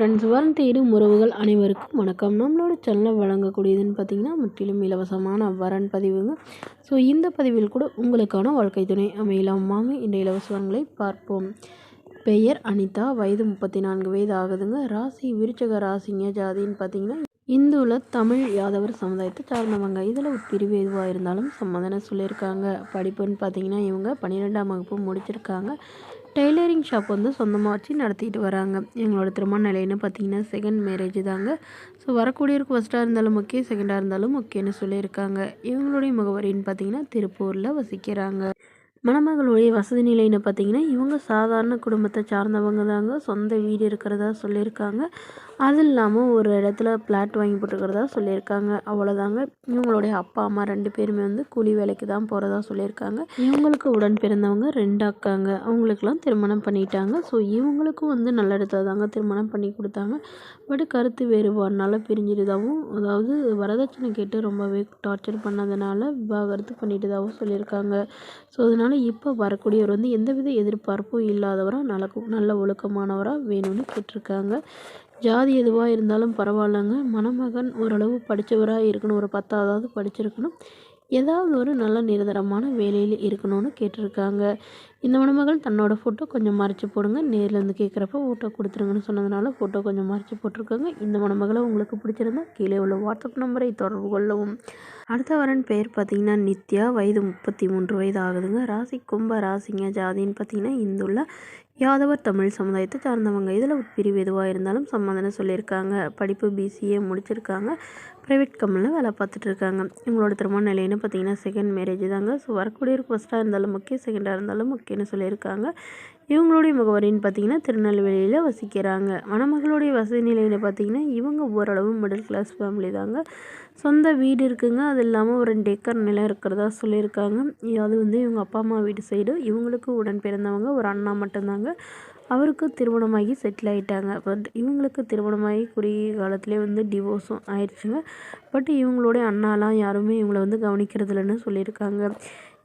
Friends, வரன் தேடும் உறவுகள் அனைவருக்கும் வணக்கம். நம்மளோட சேனலில் வழங்கக்கூடியதுன்னு பார்த்தீங்கன்னா முற்றிலும் இலவசமான வரன் பதிவுங்க. ஸோ இந்த பதிவில் கூட உங்களுக்கான வாழ்க்கை துணை அமையலாம். வாங்க இந்த இலவச வரன்களை பார்ப்போம். பெயர் அனிதா, வயது 34 வயது ஆகுதுங்க. ராசி விருச்சக ராசிங்க. ஜாதின்னு பார்த்தீங்கன்னா இந்துல தமிழ் யாதவர் சமுதாயத்தை சார்ந்தவங்க. இதில் ஒரு பிரிவு எதுவாக இருந்தாலும் சம்மதன சொல்லியிருக்காங்க. படிப்புன்னு பார்த்தீங்கன்னா இவங்க 12ஆம் வகுப்பு முடிச்சிருக்காங்க. டெய்லரிங் ஷாப் வந்து சொந்தமாக வச்சு நடத்திட்டு வராங்க. எங்களோட திருமண நிலைன்னு பார்த்தீங்கன்னா செகண்ட் மேரேஜ் தாங்க. ஸோ வரக்கூடியவருக்கு ஃபஸ்ட்டாக இருந்தாலும் ஓகே, செகண்டாக இருந்தாலும் ஓகேன்னு சொல்லியிருக்காங்க. இவங்களுடைய முகவரின்னு பார்த்தீங்கன்னா திருப்பூரில் வசிக்கிறாங்க. மணமகளுடைய வசதி நிலைன்னு பார்த்தீங்கன்னா இவங்க சாதாரண குடும்பத்தை சார்ந்தவங்க தாங்க. சொந்த வீடு இருக்கிறதா சொல்லியிருக்காங்க. அது இல்லாமல் ஒரு இடத்துல பிளாட் வாங்கி போட்டுருக்கிறதா சொல்லியிருக்காங்க. அவ்வளோதாங்க. இவங்களுடைய அப்பா அம்மா 2 பேருமே வந்து கூலி வேலைக்கு தான் போகிறதா சொல்லியிருக்காங்க. இவங்களுக்கு உடன் பிறந்தவங்க 2 அக்காங்க. அவங்களுக்கெல்லாம் திருமணம் பண்ணிட்டாங்க. ஸோ இவங்களுக்கும் வந்து நல்ல இடத்துல தாங்க திருமணம் பண்ணி கொடுத்தாங்க. பட் கருத்து வேறுபாடுனால பிரிஞ்சிட்டதாகவும், அதாவது வரதட்சணை கேட்டு ரொம்பவே டார்ச்சர் பண்ணதுனால விவாகரத்து பண்ணிட்டதாகவும் சொல்லியிருக்காங்க. ஸோ அதனால் இப்போ வரக்கூடியவர் வந்து எந்தவித எதிர்பார்ப்பும் இல்லாதவராக நல்ல ஒழுக்கமானவராக வேணும்னு கேட்டிருக்காங்க. ஜாதி எதுவாக இருந்தாலும் பரவாயில்லைங்க. மணமகன் ஓரளவு படித்தவராக இருக்கணும். ஒரு 10ஆவது படிச்சிருக்கணும். ஏதாவது ஒரு நல்ல நிரந்தரமான வேலையில் இருக்கணும்னு கேட்டிருக்காங்க. இந்த மணமகள் தன்னோட ஃபோட்டோ கொஞ்சம் மறைச்சி போடுங்க. நேரில் இருந்து கேட்குறப்ப ஃபோட்டோ கொடுத்துருங்கன்னு சொன்னதுனால ஃபோட்டோ கொஞ்சம் மறைச்சி போட்டிருக்காங்க. இந்த மணமகளை உங்களுக்கு பிடிச்சிருந்தா கீழே உள்ள வாட்ஸ்அப் நம்பரை தொடர்பு கொள்ளவும். அடுத்த வரன் பெயர் பார்த்தீங்கன்னா நித்யா, வயது 33 வயது ஆகுதுங்க. ராசி கும்ப ராசிங்க. ஜாதின்னு பார்த்தீங்கன்னா இந்துள்ள யாதவர் தமிழ் சமுதாயத்தை சார்ந்தவங்க. இதில் பிரிவு எதுவாக இருந்தாலும் சம்மதனம் சொல்லியிருக்காங்க. படிப்பு பிசிஏ முடிச்சிருக்காங்க. ப்ரைவேட் கம்பெனியில் வேலை பார்த்துட்ருக்காங்க. இவங்களோட திருமண நிலைன்னு பார்த்தீங்கன்னா செகண்ட் மேரேஜ் தாங்க. ஸோ வரக்கூடியவருக்கு ஃபஸ்ட்டாக இருந்தாலும் ஓகே, செகண்டாக இருந்தாலும் ஓகேன்னு சொல்லியிருக்காங்க. இவங்களுடைய முகவரின்னு பார்த்தீங்கன்னா திருநெல்வேலியில் வசிக்கிறாங்க. மணமகளுடைய வசதி நிலையில் பார்த்தீங்கன்னா இவங்க ஓரளவு மிடில் கிளாஸ் ஃபேமிலி தாங்க. சொந்த வீடு இருக்குங்க. அது இல்லாமல் ஒரு 2 ஏக்கர் நிலம் இருக்கிறதா சொல்லியிருக்காங்க. அது வந்து இவங்க அப்பா அம்மா வீட்டு சைடு. இவங்களுக்கு உடன் பிறந்தவங்க ஒரு அண்ணா மட்டும்தாங்க. அவருக்கு திருமணமாகி செட்டில் ஆகிட்டாங்க. பட் இவங்களுக்கு திருமணமாகி குறுகிய காலத்திலே வந்து டிவோர்ஸும் ஆயிடுச்சுங்க. பட் இவங்களுடைய அண்ணாலாம் யாருமே இவங்களை வந்து கவனிக்கிறது இல்லைன்னு சொல்லியிருக்காங்க.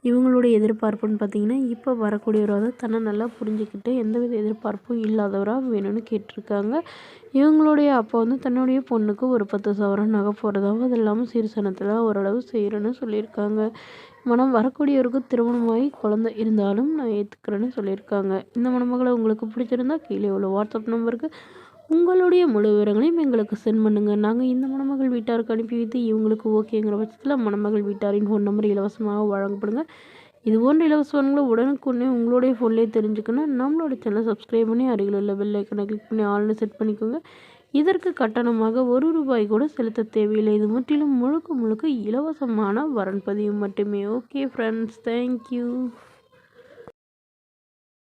இவங்களுடைய எதிர்பார்ப்புன்னு பார்த்தீங்கன்னா இப்போ வரக்கூடியவராக தன்னை நல்லா புரிஞ்சுக்கிட்டு எந்தவித எதிர்பார்ப்பும் இல்லாதவராக வேணும்னு கேட்டிருக்காங்க. இவங்களுடைய அப்பா வந்து தன்னுடைய பொண்ணுக்கு ஒரு 10 சவரன் நகை போடுறதாகவும், அது இல்லாமல் சீர்சனத்தில் ஓரளவு செய்கிறேன்னு சொல்லியிருக்காங்க. வரக்கூடியவருக்கு திருமணமாகி குழந்தை இருந்தாலும் நான் ஏற்றுக்கிறேன்னு சொல்லியிருக்காங்க. இந்த மணமகளை உங்களுக்கு பிடிச்சிருந்தா கீழே உள்ள வாட்ஸ்அப் நம்பருக்கு உங்களுடைய முழு விவரங்களையும் எங்களுக்கு சென்ட் பண்ணுங்கள். நாங்கள் இந்த மணமகள் வீட்டாருக்கு அனுப்பி வைத்து இவங்களுக்கு ஓகேங்கிற பட்சத்தில் மணமகள் வீட்டாரின் ஃபோன் நம்பர் இலவசமாக வழங்கப்படுங்க. இது போன்ற இலவசங்களை உடனுக்குடனே உங்களுடைய ஃபோன்லேயே தெரிஞ்சுக்கணும். நம்மளோட சேனலை சப்ஸ்கிரைப் பண்ணி அருகில் உள்ள பெல் ஐக்கனை கிளிக் பண்ணி ஆல்னு செட் பண்ணிக்கோங்க. இதற்கு கட்டணமாக ₹1 கூட செலுத்த தேவையில்லை. இது முற்றிலும் முழுக்க இலவசமான வரன் பதிவு மட்டுமே. Okay friends, thank you.